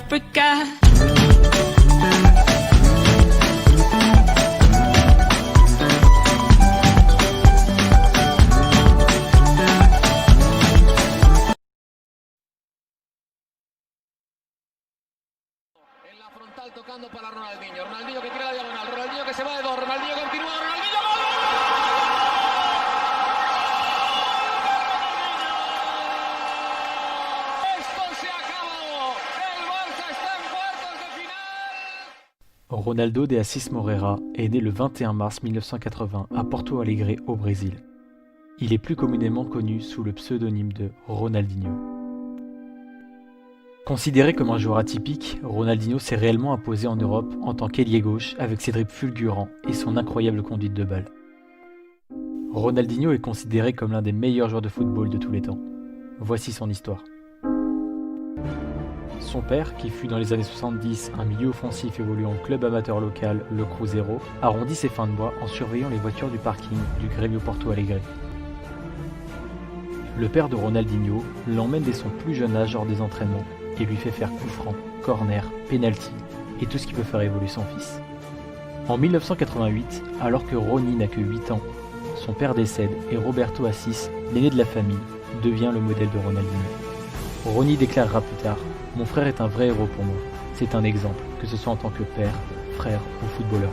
Africa. Tocando para Ronaldinho, Ronaldinho que tira la diagonal, Ronaldinho que se va de dos, Ronaldinho continúa, Ronaldinho ¡gol! Esto se acabó, el Barça está en cuartos de final. Ronaldo de Assis Moreira est né le 21 mars 1980 à Porto Alegre au Brésil. Il est plus communément connu sous le pseudonyme de Ronaldinho. Considéré comme un joueur atypique, Ronaldinho s'est réellement imposé en Europe en tant qu'ailier gauche avec ses dribbles fulgurants et son incroyable conduite de balle. Ronaldinho est considéré comme l'un des meilleurs joueurs de football de tous les temps. Voici son histoire. Son père, qui fut dans les années 70 un milieu offensif évoluant au club amateur local, le Cruzeiro, arrondit ses fins de mois en surveillant les voitures du parking du Grêmio Porto Alegre. Le père de Ronaldinho l'emmène dès son plus jeune âge lors des entraînements et lui fait faire coup franc, corner, penalty et tout ce qui peut faire évoluer son fils. En 1988, alors que Rony n'a que 8 ans, son père décède et Roberto Assis, l'aîné de la famille, devient le modèle de Ronaldinho. Rony déclarera plus tard « Mon frère est un vrai héros pour moi. C'est un exemple, que ce soit en tant que père, frère ou footballeur. »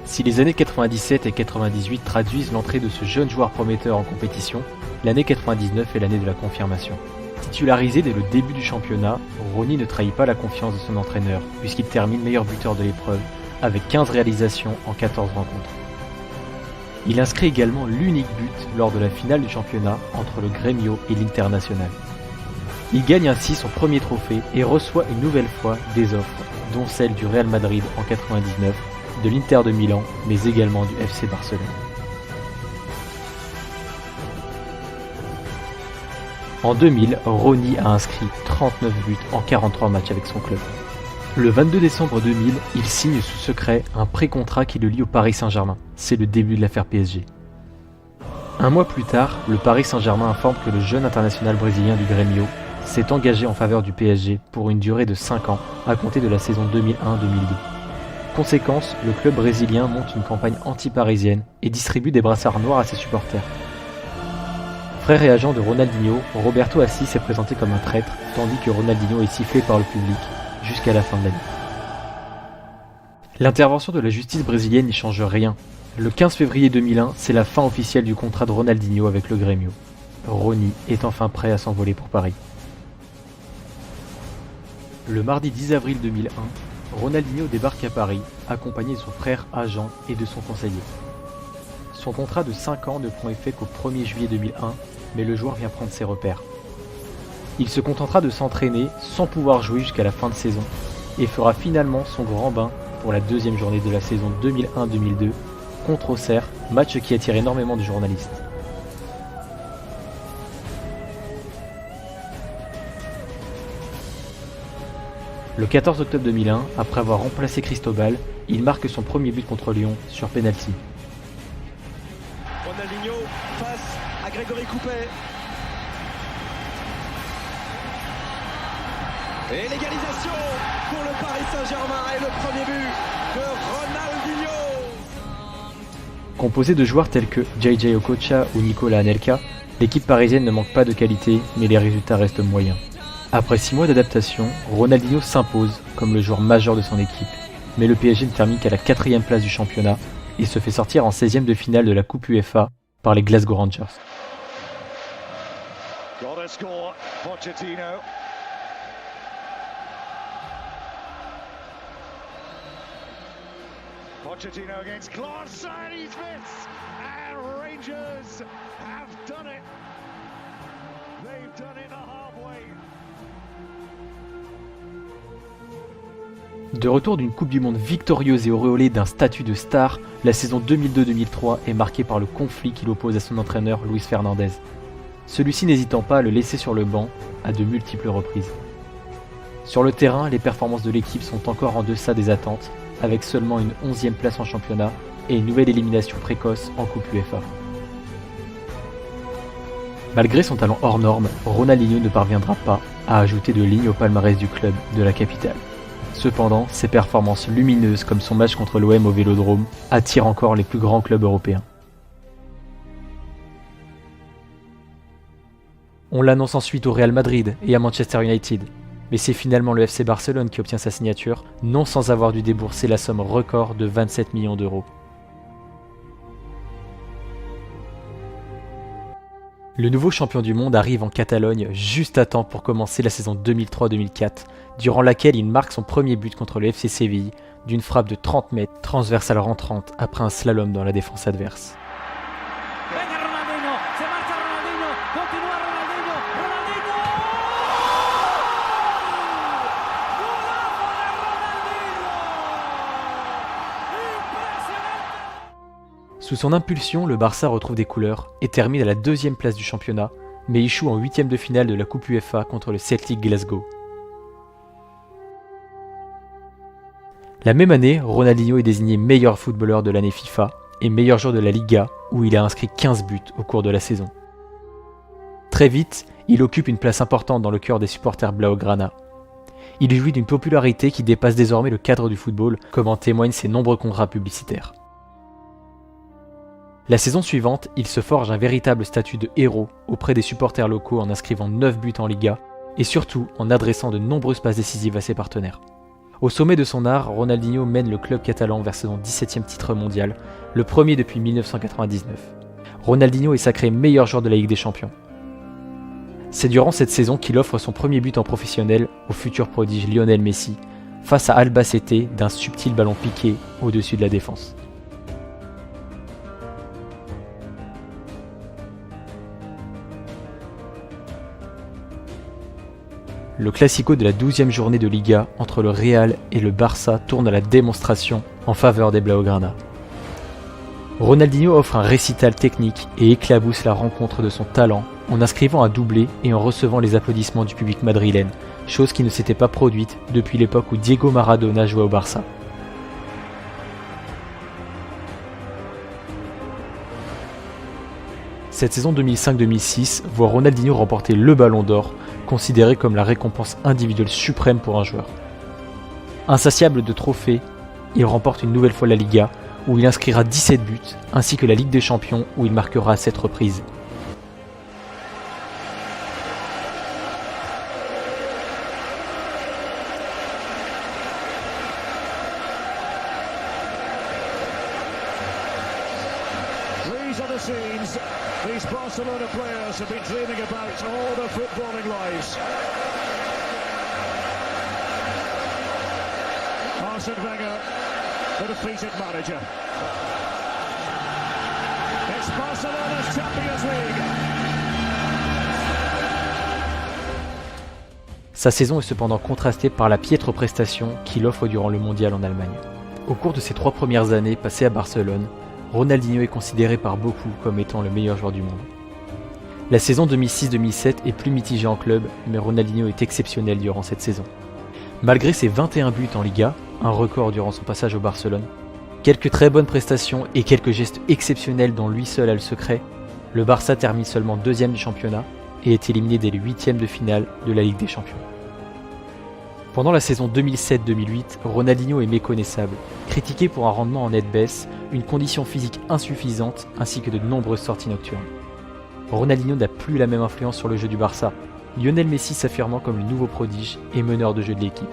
Si les années 97 et 98 traduisent l'entrée de ce jeune joueur prometteur en compétition, l'année 99 est l'année de la confirmation. Titularisé dès le début du championnat, Rony ne trahit pas la confiance de son entraîneur, puisqu'il termine meilleur buteur de l'épreuve, avec 15 réalisations en 14 rencontres. Il inscrit également l'unique but lors de la finale du championnat entre le Grêmio et l'Internacional. Il gagne ainsi son premier trophée et reçoit une nouvelle fois des offres, dont celle du Real Madrid en 99, de l'Inter de Milan, mais également du FC Barcelone. En 2000, Rony a inscrit 39 buts en 43 matchs avec son club. Le 22 décembre 2000, il signe sous secret un pré-contrat qui le lie au Paris Saint-Germain. C'est le début de l'affaire PSG. Un mois plus tard, le Paris Saint-Germain informe que le jeune international brésilien du Grêmio s'est engagé en faveur du PSG pour une durée de 5 ans à compter de la saison 2001-2002. Conséquence, le club brésilien monte une campagne anti-parisienne et distribue des brassards noirs à ses supporters. Frère et agent de Ronaldinho, Roberto Assis s'est présenté comme un traître, tandis que Ronaldinho est sifflé par le public jusqu'à la fin de l'année. L'intervention de la justice brésilienne n'y change rien. Le 15 février 2001, c'est la fin officielle du contrat de Ronaldinho avec le Grêmio. Rony est enfin prêt à s'envoler pour Paris. Le mardi 10 avril 2001, Ronaldinho débarque à Paris, accompagné de son frère agent et de son conseiller. Son contrat de 5 ans ne prend effet qu'au 1er juillet 2001, mais le joueur vient prendre ses repères. Il se contentera de s'entraîner sans pouvoir jouer jusqu'à la fin de saison et fera finalement son grand bain pour la deuxième journée de la saison 2001-2002 contre Auxerre, match qui attire énormément de journalistes. Le 14 octobre 2001, après avoir remplacé Cristobal, il marque son premier but contre Lyon sur penalty. Ronaldinho face à Grégory Coupet. Et l'égalisation pour le Paris Saint-Germain et le premier but de Ronaldinho. Composé de joueurs tels que JJ Okocha ou Nicolas Anelka, l'équipe parisienne ne manque pas de qualité, mais les résultats restent moyens. Après 6 mois d'adaptation, Ronaldinho s'impose comme le joueur majeur de son équipe, mais le PSG ne termine qu'à la 4e place du championnat et se fait sortir en 16e de finale de la Coupe UEFA par les Glasgow Rangers. Pochettino against Klaus, and he's missed, and Rangers have done it. They've done it the hard way. De retour d'une Coupe du Monde victorieuse et auréolée d'un statut de star, la saison 2002-2003 est marquée par le conflit qui l'oppose à son entraîneur Luis Fernandez. Celui-ci n'hésitant pas à le laisser sur le banc à de multiples reprises. Sur le terrain, les performances de l'équipe sont encore en deçà des attentes, avec seulement une 11e place en championnat et une nouvelle élimination précoce en Coupe UEFA. Malgré son talent hors norme, Ronaldinho ne parviendra pas, a ajouté de lignes au palmarès du club de la capitale. Cependant, ses performances lumineuses comme son match contre l'OM au Vélodrome attirent encore les plus grands clubs européens. On l'annonce ensuite au Real Madrid et à Manchester United, mais c'est finalement le FC Barcelone qui obtient sa signature, non sans avoir dû débourser la somme record de 27 millions d'euros. Le nouveau champion du monde arrive en Catalogne juste à temps pour commencer la saison 2003-2004, durant laquelle il marque son premier but contre le FC Séville d'une frappe de 30 mètres transversale rentrante après un slalom dans la défense adverse. Venga Ronaldinho, se marcha Ronaldinho, continúa Ronaldinho, Ronaldinho. Sous son impulsion, le Barça retrouve des couleurs et termine à la 2e place du championnat, mais échoue en 8e de finale de la Coupe UEFA contre le Celtic Glasgow. La même année, Ronaldinho est désigné meilleur footballeur de l'année FIFA et meilleur joueur de la Liga, où il a inscrit 15 buts au cours de la saison. Très vite, il occupe une place importante dans le cœur des supporters blaugrana. Il jouit d'une popularité qui dépasse désormais le cadre du football, comme en témoignent ses nombreux contrats publicitaires. La saison suivante, il se forge un véritable statut de héros auprès des supporters locaux en inscrivant 9 buts en Liga et surtout en adressant de nombreuses passes décisives à ses partenaires. Au sommet de son art, Ronaldinho mène le club catalan vers son 17e titre mondial, le premier depuis 1999. Ronaldinho est sacré meilleur joueur de la Ligue des Champions. C'est durant cette saison qu'il offre son premier but en professionnel au futur prodige Lionel Messi, face à Albacete d'un subtil ballon piqué au-dessus de la défense. Le classico de la 12e journée de Liga entre le Real et le Barça tourne à la démonstration en faveur des Blaugrana. Ronaldinho offre un récital technique et éclabousse la rencontre de son talent en inscrivant un doublé et en recevant les applaudissements du public madrilène, chose qui ne s'était pas produite depuis l'époque où Diego Maradona jouait au Barça. Cette saison 2005-2006 voit Ronaldinho remporter le Ballon d'Or, considéré comme la récompense individuelle suprême pour un joueur. Insatiable de trophées, il remporte une nouvelle fois la Liga, où il inscrira 17 buts, ainsi que la Ligue des Champions, où il marquera à 7 reprises. These are the scenes these Barcelona players have been dreaming about all their footballing lives. Arsene Wenger, the defeated manager. It's Barcelona's Champions League. Sa saison est cependant contrastée par la piètre prestation qu'il offre durant le mondial en Allemagne. Au cours de ses 3 premières années passées à Barcelone, Ronaldinho est considéré par beaucoup comme étant le meilleur joueur du monde. La saison 2006-2007 est plus mitigée en club, mais Ronaldinho est exceptionnel durant cette saison. Malgré ses 21 buts en Liga, un record durant son passage au Barcelone, quelques très bonnes prestations et quelques gestes exceptionnels dont lui seul a le secret, le Barça termine seulement 2e du championnat et est éliminé dès les 8e de finale de la Ligue des Champions. Pendant la saison 2007-2008, Ronaldinho est méconnaissable, critiqué pour un rendement en nette baisse, une condition physique insuffisante ainsi que de nombreuses sorties nocturnes. Ronaldinho n'a plus la même influence sur le jeu du Barça, Lionel Messi s'affirmant comme le nouveau prodige et meneur de jeu de l'équipe.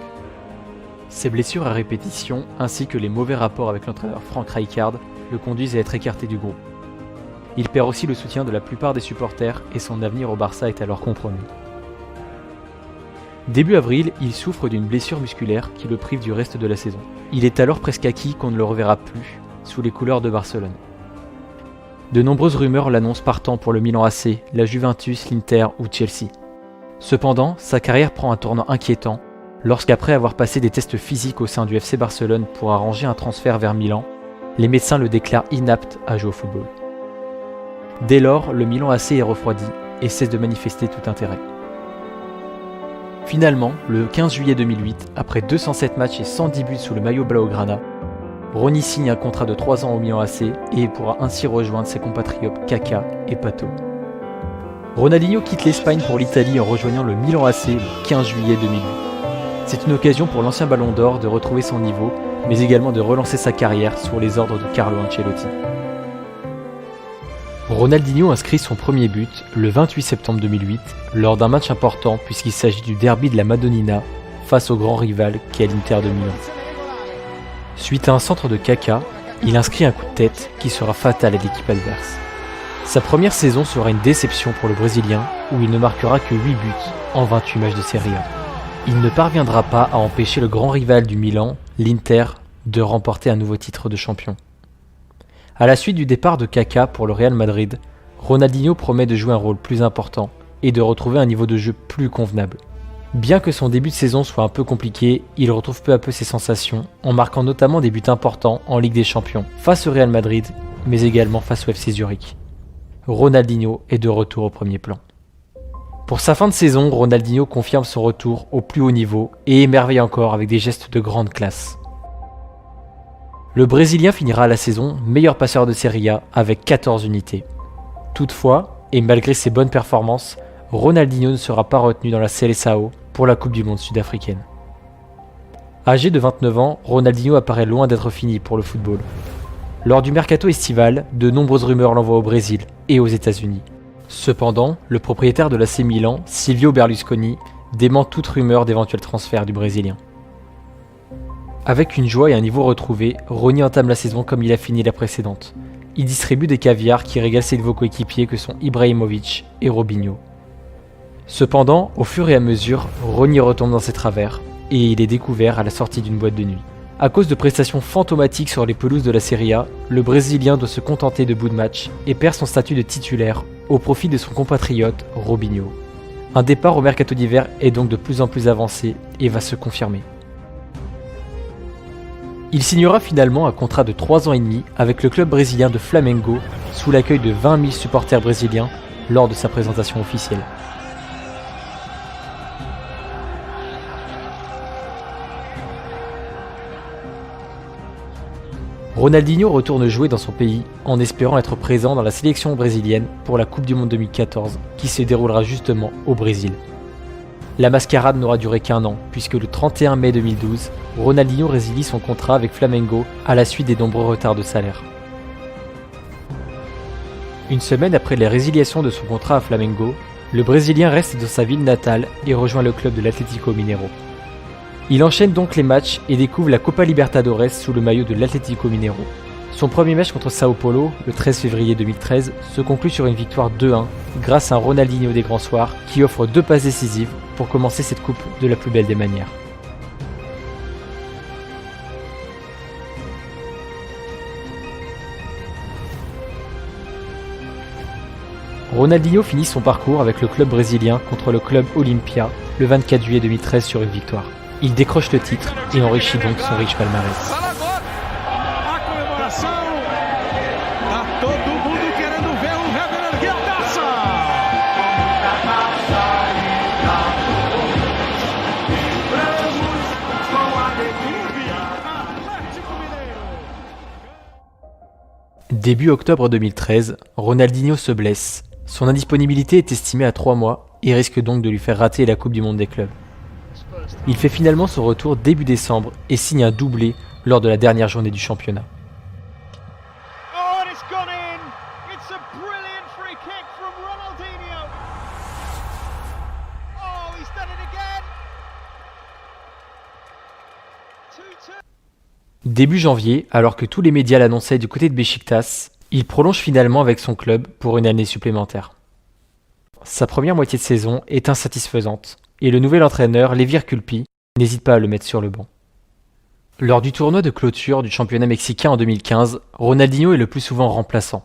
Ses blessures à répétition ainsi que les mauvais rapports avec l'entraîneur Frank Rijkaard le conduisent à être écarté du groupe. Il perd aussi le soutien de la plupart des supporters et son avenir au Barça est alors compromis. Début avril, il souffre d'une blessure musculaire qui le prive du reste de la saison. Il est alors presque acquis qu'on ne le reverra plus sous les couleurs de Barcelone. De nombreuses rumeurs l'annoncent partant pour le Milan AC, la Juventus, l'Inter ou Chelsea. Cependant, sa carrière prend un tournant inquiétant lorsqu'après avoir passé des tests physiques au sein du FC Barcelone pour arranger un transfert vers Milan, les médecins le déclarent inapte à jouer au football. Dès lors, le Milan AC est refroidi et cesse de manifester tout intérêt. Finalement, le 15 juillet 2008, après 207 matchs et 110 buts sous le maillot blaugrana, Ronny signe un contrat de 3 ans au Milan AC et pourra ainsi rejoindre ses compatriotes Kaka et Pato. Ronaldinho quitte l'Espagne pour l'Italie en rejoignant le Milan AC le 15 juillet 2008. C'est une occasion pour l'ancien Ballon d'Or de retrouver son niveau, mais également de relancer sa carrière sur les ordres de Carlo Ancelotti. Ronaldinho inscrit son premier but le 28 septembre 2008 lors d'un match important puisqu'il s'agit du derby de la Madonnina face au grand rival qu'est l'Inter de Milan. Suite à un centre de Kaká, il inscrit un coup de tête qui sera fatal à l'équipe adverse. Sa première saison sera une déception pour le Brésilien où il ne marquera que 8 buts en 28 matchs de Serie A. Il ne parviendra pas à empêcher le grand rival du Milan, l'Inter, de remporter un nouveau titre de champion. À la suite du départ de Kaká pour le Real Madrid, Ronaldinho promet de jouer un rôle plus important et de retrouver un niveau de jeu plus convenable. Bien que son début de saison soit un peu compliqué, il retrouve peu à peu ses sensations en marquant notamment des buts importants en Ligue des Champions face au Real Madrid, mais également face au FC Zurich. Ronaldinho est de retour au premier plan. Pour sa fin de saison, Ronaldinho confirme son retour au plus haut niveau et émerveille encore avec des gestes de grande classe. Le Brésilien finira la saison meilleur passeur de Serie A avec 14 unités. Toutefois, et malgré ses bonnes performances, Ronaldinho ne sera pas retenu dans la Seleção pour la Coupe du Monde sud-africaine. Âgé de 29 ans, Ronaldinho apparaît loin d'être fini pour le football. Lors du mercato estival, de nombreuses rumeurs l'envoient au Brésil et aux États-Unis. Cependant, le propriétaire de l'AC Milan, Silvio Berlusconi, dément toute rumeur d'éventuel transfert du Brésilien. Avec une joie et un niveau retrouvé, Rony entame la saison comme il a fini la précédente. Il distribue des caviars qui régalent ses nouveaux coéquipiers que sont Ibrahimovic et Robinho. Cependant, au fur et à mesure, Rony retombe dans ses travers et il est découvert à la sortie d'une boîte de nuit. À cause de prestations fantomatiques sur les pelouses de la Serie A, le Brésilien doit se contenter de bouts de match et perd son statut de titulaire au profit de son compatriote Robinho. Un départ au mercato d'hiver est donc de plus en plus avancé et va se confirmer. Il signera finalement un contrat de 3 ans et demi avec le club brésilien de Flamengo sous l'accueil de 20 000 supporters brésiliens lors de sa présentation officielle. Ronaldinho retourne jouer dans son pays en espérant être présent dans la sélection brésilienne pour la Coupe du Monde 2014 qui se déroulera justement au Brésil. La mascarade n'aura duré qu'1 an puisque le 31 mai 2012, Ronaldinho résilie son contrat avec Flamengo à la suite des nombreux retards de salaire. Une semaine après la résiliation de son contrat à Flamengo, le Brésilien reste dans sa ville natale et rejoint le club de l'Atlético Mineiro. Il enchaîne donc les matchs et découvre la Copa Libertadores sous le maillot de l'Atlético Mineiro. Son premier match contre Sao Paulo, le 13 février 2013, se conclut sur une victoire 2-1 grâce à un Ronaldinho des grands soirs qui offre 2 passes décisives pour commencer cette coupe de la plus belle des manières. Ronaldinho finit son parcours avec le club brésilien contre le club Olimpia le 24 juillet 2013 sur une victoire. Il décroche le titre et enrichit donc son riche palmarès. A comemoração. Tá todo mundo querendo ver o Hever erguer a taça. Début octobre 2013, Ronaldinho se blesse. Son indisponibilité est estimée à 3 mois et risque donc de lui faire rater la Coupe du Monde des clubs. Il fait finalement son retour début décembre et signe un doublé lors de la dernière journée du championnat. Oh, and it's gone in. It's a brilliant free kick from Ronaldinho. Oh, he's done it again. 2-2. Début janvier, alors que tous les médias l'annonçaient du côté de Beşiktaş, il prolonge finalement avec son club pour une année supplémentaire. Sa première moitié de saison est insatisfaisante et le nouvel entraîneur, Levir Culpi, n'hésite pas à le mettre sur le banc. Lors du tournoi de clôture du championnat mexicain en 2015, Ronaldinho est le plus souvent remplaçant.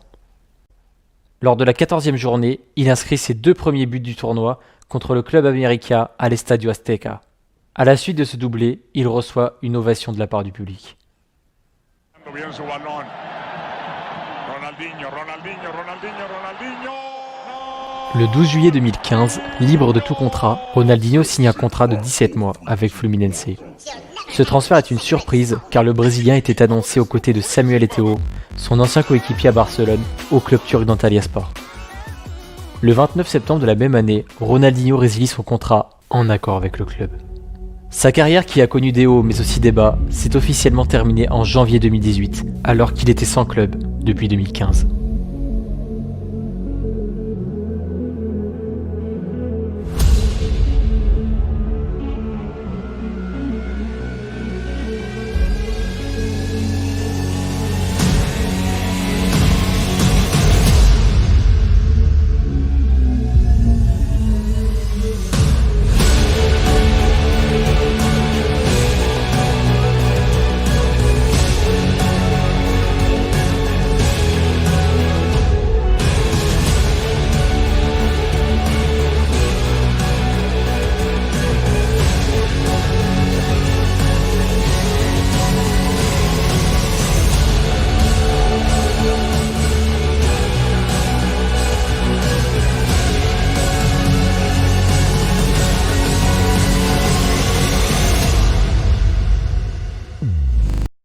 Lors de la 14e journée, il inscrit ses 2 premiers buts du tournoi contre le Club América à l'Estadio Azteca. À la suite de ce doublé, il reçoit une ovation de la part du public. Bien su balón. Ronaldinho. Le 12 juillet 2015, libre de tout contrat, Ronaldinho signe un contrat de 17 mois avec Fluminense. Ce transfert est une surprise car le Brésilien était annoncé aux côtés de Samuel Eto'o, son ancien coéquipier à Barcelone, au club turc d'Antalyaspor. Le 29 septembre de la même année, Ronaldinho résilie son contrat en accord avec le club. Sa carrière, qui a connu des hauts mais aussi des bas, s'est officiellement terminée en janvier 2018, alors qu'il était sans club depuis 2015.